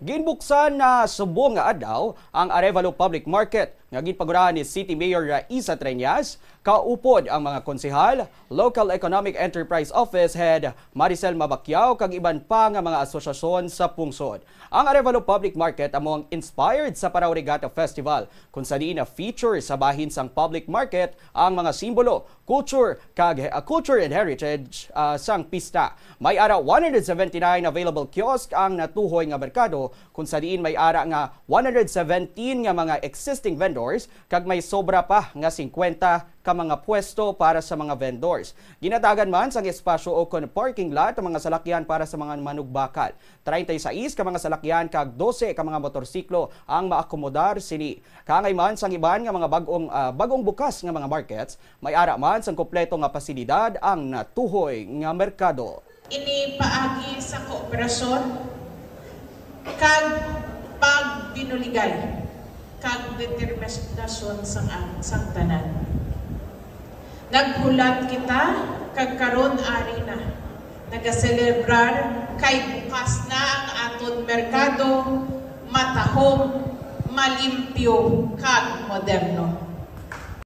Ginbuksan na subong nga adlaw ang Arevalo Public Market nga ginpagurahan ni City Mayor Isa Treñas, kaupod ang mga konsehal, Local Economic Enterprise Office Head Maricel Mabacquiao kag iban pa nga mga asosasyon sa pungsod. Ang Arevalo Public Market among inspired sa Parao Regatta Festival kung sa diin na feature sa bahin sang public market ang mga simbolo, culture and heritage sang pista. May ara 179 available kiosk ang natuhoy nga merkado kung sa diin may ara nga 117 nga mga existing vendors kag may sobra pa nga 50 ka mga pwesto para sa mga vendors. Ginatagan man sang espasyo o kon parking lot ang mga salakyan para sa mga manugbakal. 36 ka mga salakyan kag 12 ka mga motorsiklo ang maakomodar sini. Kangay man sang iban nga mga bagong bukas nga mga markets, may ara man sang kompleto nga pasilidad ang natuhoy nga merkado. Inipaagi sa kooperasyon kag pagbinuligay kag determinasyon sang tanan. Naghulat kita kag karon ari na nagaselebrar kay bukas na ang aton merkado, matahom, malimpyo kag moderno.